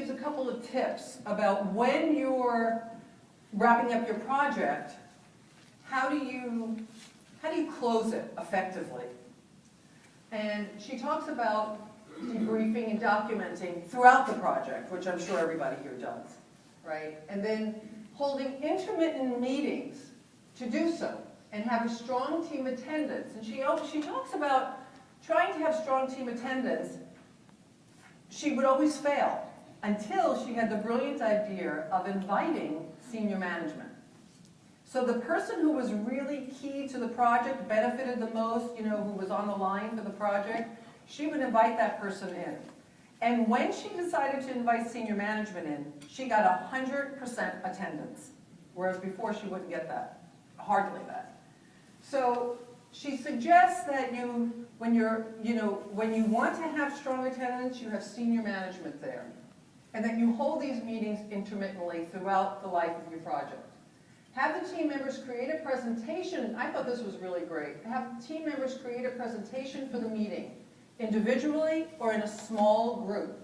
gives a couple of tips about when you're wrapping up your project, how do you close it effectively? And she talks about debriefing and documenting throughout the project, which I'm sure everybody here does, right? And then holding intermittent meetings to do so and have a strong team attendance. And she talks about trying to have strong team attendance. She would always fail until she had the brilliant idea of inviting senior management. So the person who was really key to the project, benefited the most, who was on the line for the project, she would invite that person in. And when she decided to invite senior management in, she got 100% attendance, whereas before she wouldn't get that, hardly that. So she suggests that when you want to have strong attendance, you have senior management there, and that you hold these meetings intermittently throughout the life of your project. Have the team members create a presentation. I thought this was really great. Have team members create a presentation for the meeting, individually or in a small group.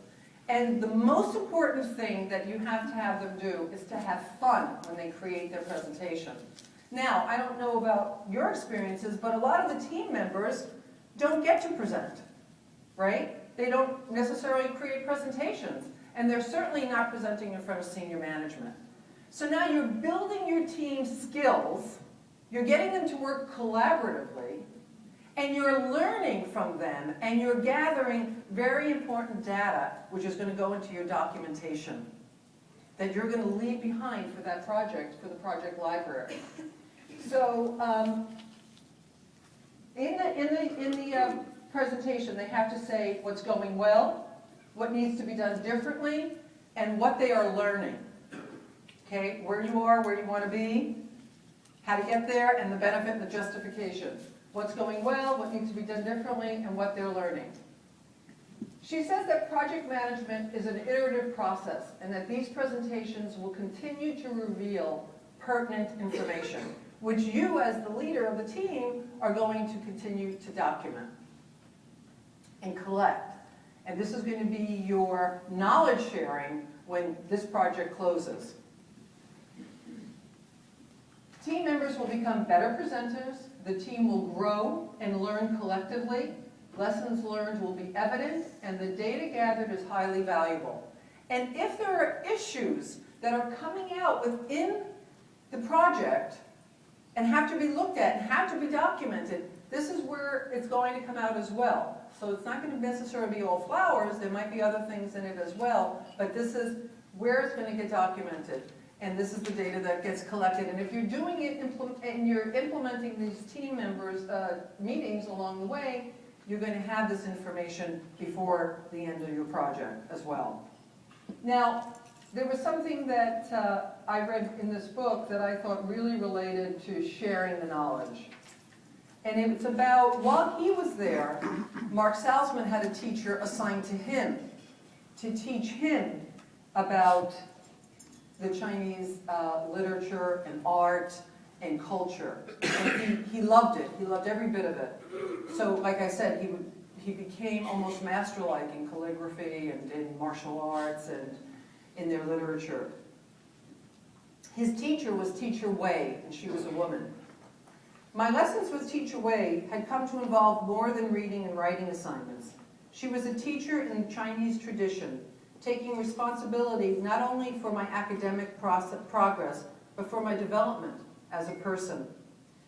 And the most important thing that you have to have them do is to have fun when they create their presentation. Now, I don't know about your experiences, but a lot of the team members don't get to present, right? They don't necessarily create presentations, and they're certainly not presenting in front of senior management. So now you're building your team's skills, you're getting them to work collaboratively, and you're learning from them, and you're gathering very important data, which is going to go into your documentation, that you're going to leave behind for that project, for the project library. So in the presentation, they have to say what's going well, what needs to be done differently, and what they are learning. Okay, where you are, where you want to be, how to get there, and the benefit and the justification. What's going well, what needs to be done differently, and what they're learning. She says that project management is an iterative process, and that these presentations will continue to reveal pertinent information, which you, as the leader of the team, are going to continue to document and collect. And this is going to be your knowledge sharing when this project closes. Team members will become better presenters, the team will grow and learn collectively, lessons learned will be evident, and the data gathered is highly valuable. And if there are issues that are coming out within the project and have to be looked at and have to be documented, this is where it's going to come out as well. So it's not going to necessarily be all flowers, there might be other things in it as well, but this is where it's going to get documented. And this is the data that gets collected. And if you're doing it and you're implementing these team members' meetings along the way, you're going to have this information before the end of your project as well. Now, there was something that I read in this book that I thought really related to sharing the knowledge. And it's about, while he was there, Mark Salzman had a teacher assigned to him to teach him about the Chinese literature and art and culture. And he loved it. He loved every bit of it. So, like I said, he became almost master-like in calligraphy and in martial arts and in their literature. His teacher was Teacher Wei, and she was a woman. My lessons with Teacher Wei had come to involve more than reading and writing assignments. She was a teacher in the Chinese tradition, taking responsibility not only for my academic progress, but for my development as a person.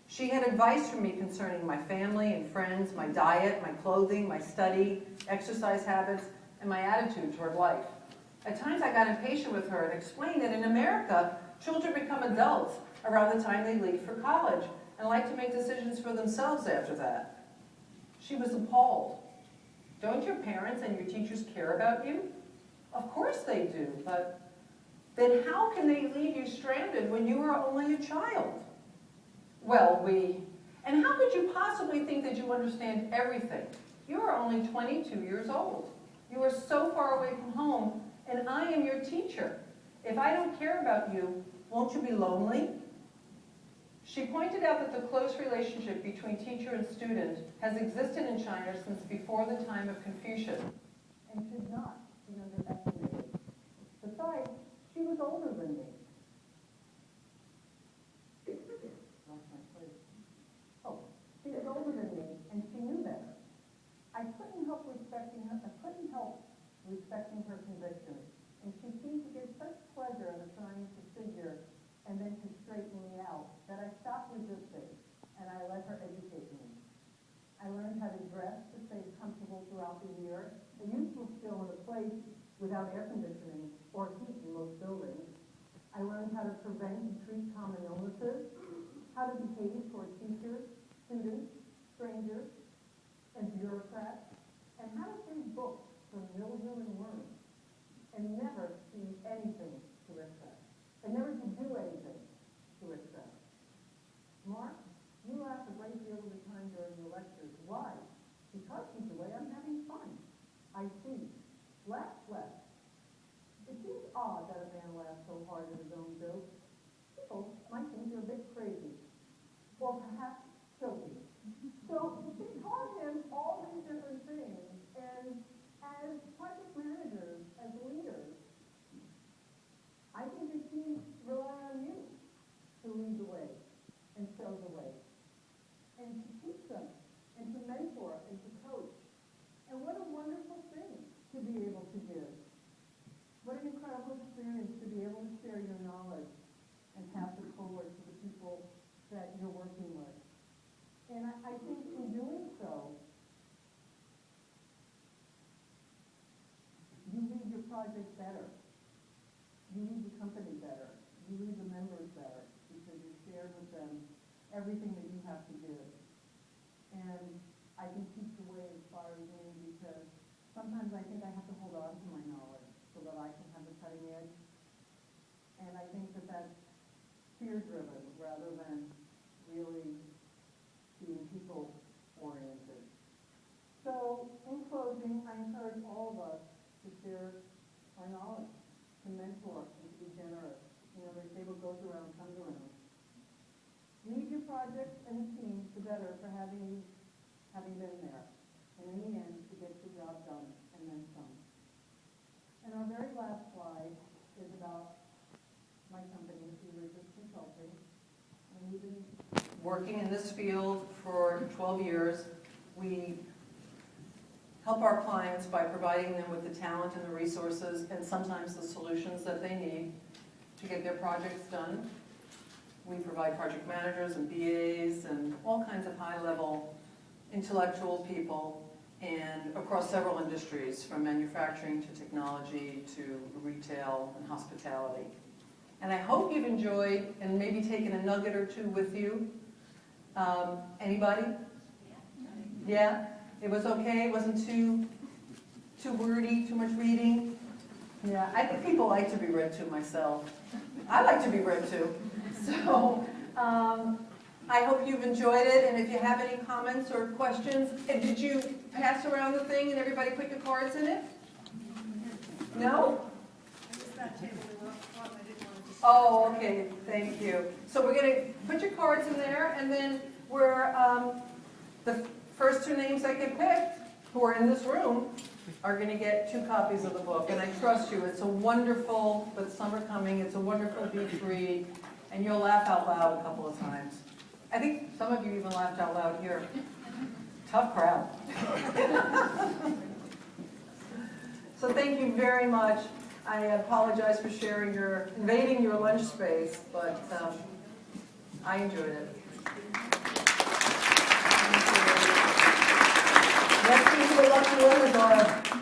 She had advice for me concerning my family and friends, my diet, my clothing, my study, exercise habits, and my attitude toward life. At times I got impatient with her and explained that in America, children become adults around the time they leave for college and like to make decisions for themselves after that. She was appalled. Don't your parents and your teachers care about you? Of course they do, but then how can they leave you stranded when you are only a child? Well, and how could you possibly think that you understand everything? You are only 22 years old. You are so far away from home, and I am your teacher. If I don't care about you, won't you be lonely? She pointed out that the close relationship between teacher and student has existed in China since before the time of Confucius and should not be underestimated. respecting her convictions. And she seemed to get such pleasure out of trying to figure and then to straighten me out that I stopped resisting and I let her educate me. I learned how to dress to stay comfortable throughout the year, a useful skill in a place without air conditioning or heat in most buildings. I learned how to prevent and treat common illnesses, how to behave toward teachers, students, strangers, and bureaucrats, and how to free books from mildew and worms, and never see anything to excess, and never to do anything to excess. Mark, you laugh a great deal of the time during your lectures. Why? Because, he's away, I'm having fun. I see. Laugh less. It seems odd that a man laughs so hard at his own jokes. People might think you're a bit crazy, or perhaps silky. So she taught him all these different things, and as project managers, as leaders, I think your teams rely on you to lead the way and show the way, and to teach them, and to mentor, and to coach. And what a wonderful thing to be able to give. What an incredible experience to be able to share your knowledge and pass it forward to the people that you're working with. And I think in doing so, you lead your project better. You lead the company better. You lead the members better because you shared with them everything that you have to give. And I think Teach the Way inspires me because sometimes I think I have to hold on to my knowledge so that I can have the cutting edge. And I think that that's fear-driven rather than really being people-oriented. So, in closing, I encourage all of us to share our knowledge, to mentor, and to be generous. You know, they say what goes around comes around. Lead your project and the team the better for having been there. And in the end, to get the job done and then some. And our very last slide is about my company, eRichards Consulting. And we've been working in this field for 12 years. We help our clients by providing them with the talent and the resources and sometimes the solutions that they need to get their projects done. We provide project managers and BAs and all kinds of high-level intellectual people and across several industries, from manufacturing to technology to retail and hospitality. And I hope you've enjoyed and maybe taken a nugget or two with you. Anybody? Yeah? It was okay? It wasn't too wordy, too much reading? Yeah, I think people like to be read to myself. I like to be read to. So, I hope you've enjoyed it, and if you have any comments or questions, and did you pass around the thing and everybody put your cards in it? No? I just got table in the front, I didn't want to just... Oh, okay, thank you. So we're going to put your cards in there, and then we're, the first two names that get picked, who are in this room, are going to get 2 copies of the book. And I trust you, it's a wonderful, with summer coming, it's a wonderful beach read, and you'll laugh out loud a couple of times. I think some of you even laughed out loud here. Tough crowd. So thank you very much. I apologize for invading your lunch space, but I enjoyed it. Let's see who the lucky winners are.